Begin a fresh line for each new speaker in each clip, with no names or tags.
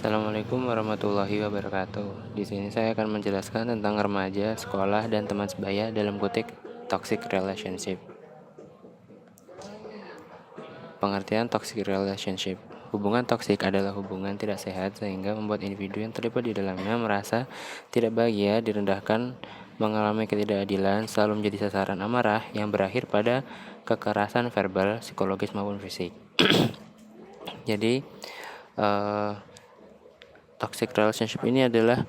Assalamualaikum warahmatullahi wabarakatuh. Di sini saya akan menjelaskan tentang remaja, sekolah, dan teman sebaya dalam kutip toxic relationship. Pengertian toxic relationship. Hubungan toksik adalah hubungan tidak sehat sehingga membuat individu yang terlibat di dalamnya merasa tidak bahagia, direndahkan, mengalami ketidakadilan, selalu menjadi sasaran amarah yang berakhir pada kekerasan verbal, psikologis maupun fisik. Jadi, toxic relationship ini adalah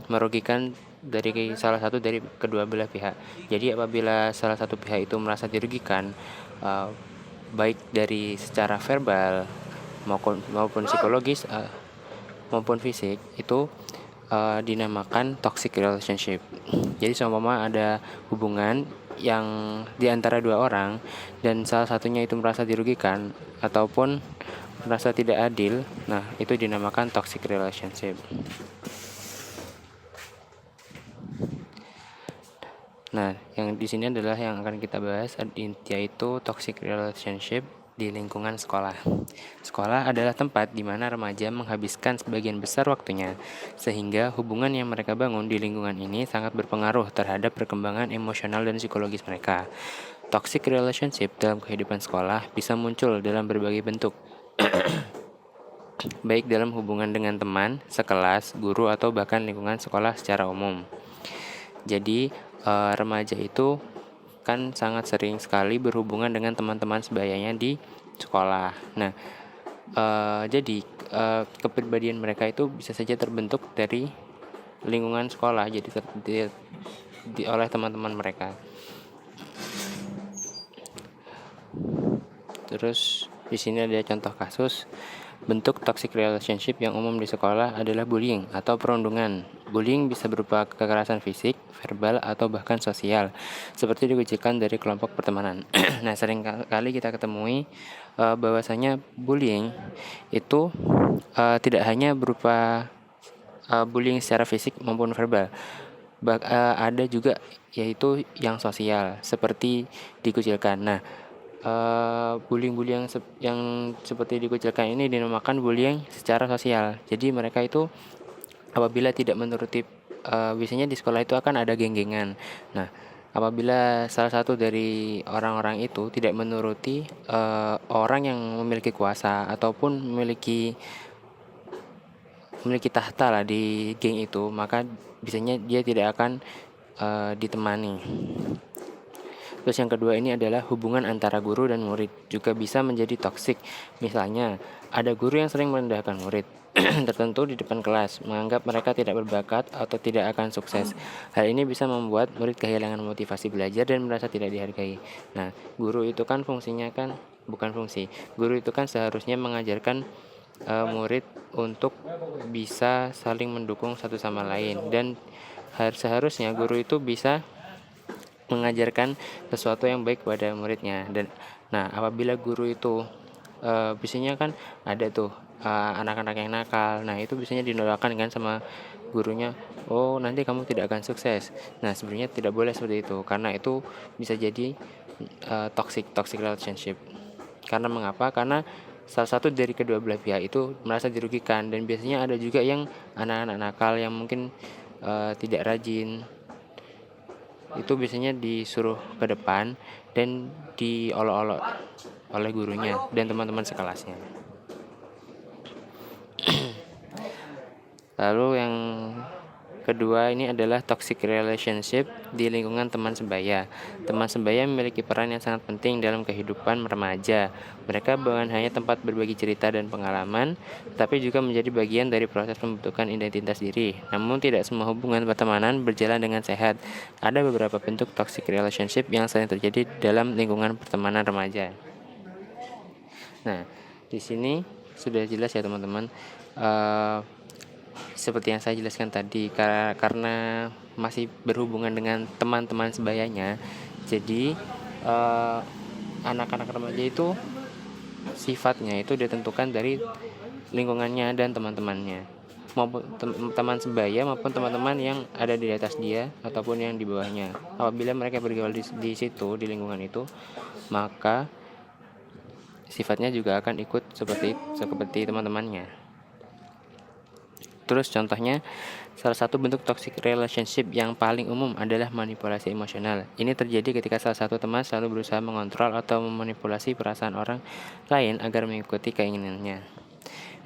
merugikan dari salah satu dari kedua belah pihak. Jadi apabila salah satu pihak itu merasa dirugikan, baik dari secara verbal maupun psikologis maupun fisik, itu dinamakan toxic relationship. Jadi seumpama ada hubungan yang di antara dua orang dan salah satunya itu merasa dirugikan ataupun merasa tidak adil, nah itu dinamakan toxic relationship. Nah, yang di sini adalah yang akan kita bahas, yaitu toxic relationship di lingkungan sekolah. Sekolah adalah tempat di mana remaja menghabiskan sebagian besar waktunya, sehingga hubungan yang mereka bangun di lingkungan ini sangat berpengaruh terhadap perkembangan emosional dan psikologis mereka. Toxic relationship dalam kehidupan sekolah bisa muncul dalam berbagai bentuk, baik dalam hubungan dengan teman, sekelas, guru, atau bahkan lingkungan sekolah secara umum. Jadi, remaja itu kan sangat sering sekali berhubungan dengan teman-teman sebayanya di sekolah. Nah, jadi kepribadian mereka itu bisa saja terbentuk dari lingkungan sekolah, jadi oleh teman-teman mereka. Terus di sini ada contoh kasus. Bentuk toxic relationship yang umum di sekolah adalah bullying atau perundungan. Bullying bisa berupa kekerasan fisik, verbal, atau bahkan sosial, seperti dikucilkan dari kelompok pertemanan. Nah, sering kali kita ketemui bahwasanya bullying itu tidak hanya berupa bullying secara fisik maupun verbal. Ada juga yaitu yang sosial, seperti dikucilkan. Nah, bullying yang seperti dikucilkan ini dinamakan bullying secara sosial. Jadi mereka itu apabila tidak menuruti, biasanya di sekolah itu akan ada geng-gengan. Nah, apabila salah satu dari orang-orang itu tidak menuruti orang yang memiliki kuasa ataupun memiliki tahta lah di geng itu, maka biasanya dia tidak akan ditemani. Terus yang kedua ini adalah hubungan antara guru dan murid juga bisa menjadi toksik. Misalnya, ada guru yang sering merendahkan murid tertentu di depan kelas, menganggap mereka tidak berbakat atau tidak akan sukses. Hal ini bisa membuat murid kehilangan motivasi belajar dan merasa tidak dihargai. Nah, guru itu kan fungsinya kan bukan fungsi. Guru itu kan seharusnya mengajarkan murid untuk bisa saling mendukung satu sama lain, dan seharusnya guru itu bisa mengajarkan sesuatu yang baik kepada muridnya. Dan nah, apabila guru itu biasanya kan ada tuh anak-anak yang nakal. Nah, itu biasanya dinolakan kan sama gurunya. Oh, nanti kamu tidak akan sukses. Nah, sebenarnya tidak boleh seperti itu, karena itu bisa jadi toxic relationship. Karena mengapa? Karena salah satu dari kedua belah pihak itu merasa dirugikan, dan biasanya ada juga yang anak-anak nakal yang mungkin tidak rajin, itu biasanya disuruh ke depan dan diolok-olok oleh gurunya dan teman-teman sekelasnya. Lalu yang kedua ini adalah toxic relationship di lingkungan teman sebaya. Teman sebaya memiliki peran yang sangat penting dalam kehidupan remaja. Mereka bukan hanya tempat berbagi cerita dan pengalaman, tapi juga menjadi bagian dari proses pembentukan identitas diri. Namun tidak semua hubungan pertemanan berjalan dengan sehat. Ada beberapa bentuk toxic relationship yang sering terjadi dalam lingkungan pertemanan remaja. Nah, di sini sudah jelas ya teman-teman. Seperti yang saya jelaskan tadi, karena masih berhubungan dengan teman-teman sebayanya, jadi anak-anak remaja itu sifatnya itu ditentukan dari lingkungannya dan teman-temannya, maupun teman sebaya maupun teman-teman yang ada di atas dia ataupun yang di bawahnya. Apabila mereka bergaul di situ, di lingkungan itu, maka sifatnya juga akan ikut seperti teman-temannya. Terus contohnya, salah satu bentuk toxic relationship yang paling umum adalah manipulasi emosional. Ini terjadi ketika salah satu teman selalu berusaha mengontrol atau memanipulasi perasaan orang lain agar mengikuti keinginannya.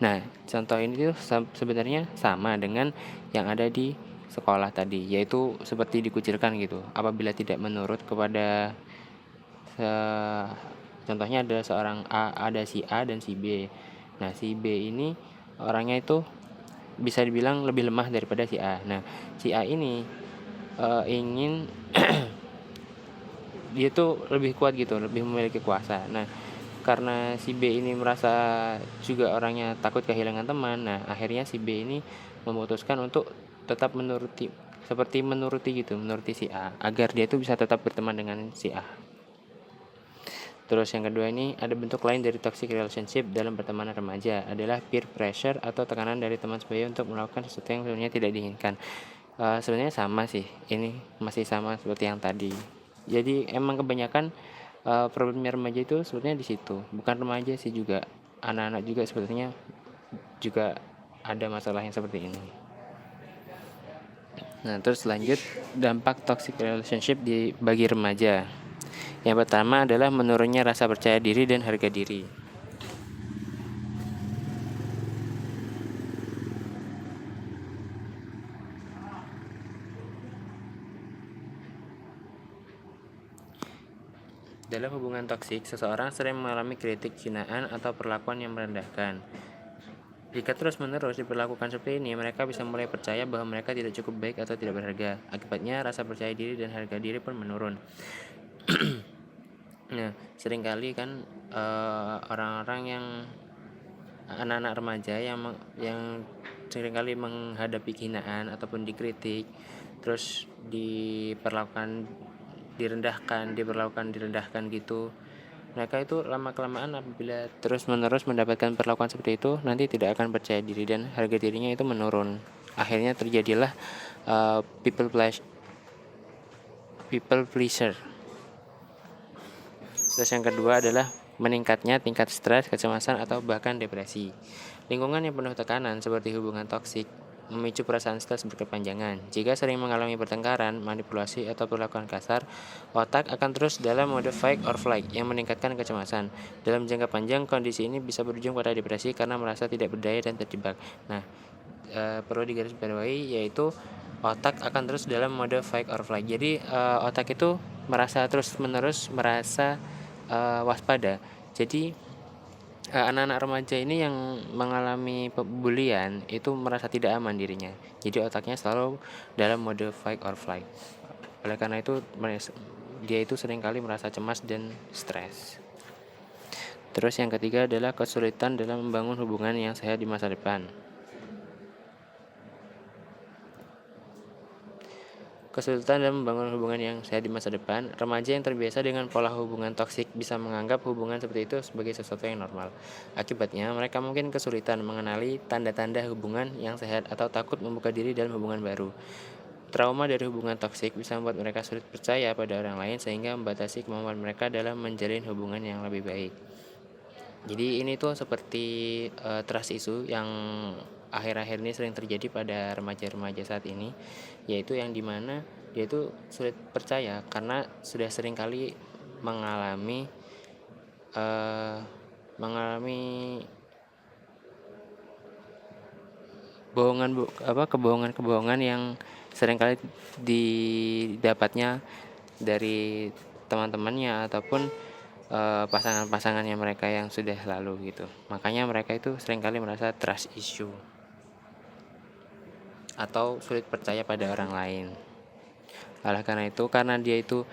Nah, contoh ini tuh sebenarnya sama dengan yang ada di sekolah tadi, yaitu seperti dikucilkan gitu. Apabila tidak menurut kepada contohnya ada seorang A, ada si A dan si B. Nah, si B ini orangnya itu bisa dibilang lebih lemah daripada si A. Nah, si A ini ingin dia tuh lebih kuat gitu, lebih memiliki kuasa. Nah, karena si B ini merasa juga orangnya takut kehilangan teman. Nah, akhirnya si B ini memutuskan untuk tetap menuruti si A agar dia tuh bisa tetap berteman dengan si A. Terus yang kedua ini ada bentuk lain dari toxic relationship dalam pertemanan remaja adalah peer pressure atau tekanan dari teman sebaya untuk melakukan sesuatu yang sebenarnya tidak diinginkan. Sebenarnya sama sih, ini masih sama seperti yang tadi. Jadi emang kebanyakan problemnya remaja itu sebetulnya di situ. Bukan remaja sih, juga anak-anak juga sebetulnya juga ada masalah yang seperti ini. Nah, terus lanjut dampak toxic relationship bagi remaja. Yang pertama adalah menurunnya rasa percaya diri dan harga diri. Dalam hubungan toksik, seseorang sering mengalami kritik, hinaan, atau perlakuan yang merendahkan. Jika terus-menerus diperlakukan seperti ini, mereka bisa mulai percaya bahwa mereka tidak cukup baik atau tidak berharga. Akibatnya, rasa percaya diri dan harga diri pun menurun. Nah, seringkali kan orang-orang yang anak-anak remaja yang seringkali menghadapi hinaan ataupun dikritik, terus direndahkan gitu. Mereka itu lama-kelamaan apabila terus-menerus mendapatkan perlakuan seperti itu, nanti tidak akan percaya diri dan harga dirinya itu menurun. Akhirnya terjadilah people pleaser. Terus yang kedua adalah meningkatnya tingkat stres, kecemasan, atau bahkan depresi. Lingkungan yang penuh tekanan seperti hubungan toksik memicu perasaan stres berkepanjangan. Jika sering mengalami pertengkaran, manipulasi, atau perlakuan kasar, otak akan terus dalam mode fight or flight yang meningkatkan kecemasan. Dalam jangka panjang, kondisi ini bisa berujung pada depresi karena merasa tidak berdaya dan terjebak. Nah, perlu digarisbawahi yaitu otak akan terus dalam mode fight or flight. Jadi otak itu terus-menerus merasa waspada. Jadi anak-anak remaja ini yang mengalami bulian itu merasa tidak aman dirinya. Jadi otaknya selalu dalam mode fight or flight. Oleh karena itu dia itu seringkali merasa cemas dan stres. Terus yang ketiga adalah kesulitan dalam membangun hubungan yang sehat di masa depan. Kesulitan dalam membangun hubungan yang sehat di masa depan, remaja yang terbiasa dengan pola hubungan toksik bisa menganggap hubungan seperti itu sebagai sesuatu yang normal. Akibatnya, mereka mungkin kesulitan mengenali tanda-tanda hubungan yang sehat atau takut membuka diri dalam hubungan baru. Trauma dari hubungan toksik bisa membuat mereka sulit percaya pada orang lain sehingga membatasi kemampuan mereka dalam menjalin hubungan yang lebih baik. Jadi ini tuh seperti trust issue yang akhir-akhir ini sering terjadi pada remaja-remaja saat ini, yaitu yang dimana dia itu sulit percaya karena sudah sering kali mengalami kebohongan yang sering kali didapatnya dari teman-temannya ataupun pasangan-pasangannya mereka yang sudah lalu gitu. Makanya mereka itu seringkali merasa trust issue atau sulit percaya pada orang lain. Oleh karena itu, karena dia itu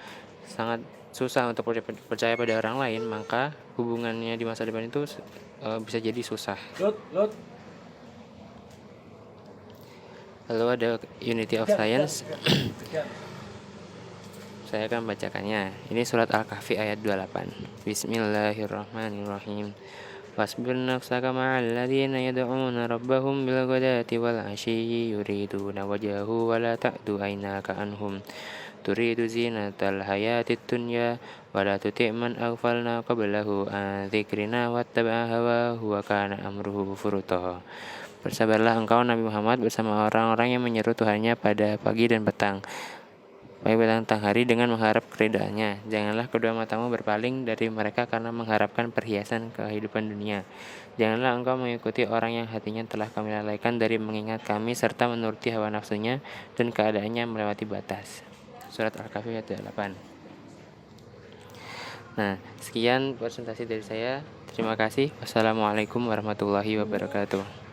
sangat susah untuk percaya pada orang lain, maka hubungannya di masa depan itu bisa jadi susah. Lalu ada Unity of Science. Saya akan bacakannya. Ini surat Al-Kahfi ayat 28. Bismillahirrahmanirrahim. Wasbir nafsaka ma'al ladzina yad'una rabbahum bil ghadati wal 'ashyi yuriduna wajhahu wa la ta'du aynaka anhum turidu zinatal hayatid dunya wa la tuti' man aghfalna qablahu an dzikrina wattaba'a hawahu wa kana amruhu furuta. Bersabarlah engkau Nabi Muhammad bersama orang-orang yang menyeru Tuhannya pada pagi dan petang hari dengan mengharap keridhaannya. Janganlah kedua matamu berpaling dari mereka karena mengharapkan perhiasan kehidupan dunia. Janganlah engkau mengikuti orang yang hatinya telah kami lalaikan dari mengingat kami serta menuruti hawa nafsunya dan keadaannya melewati batas. Surat Al-Kahfi ayat 8. Nah, sekian presentasi dari saya. Terima kasih. Wassalamualaikum warahmatullahi wabarakatuh.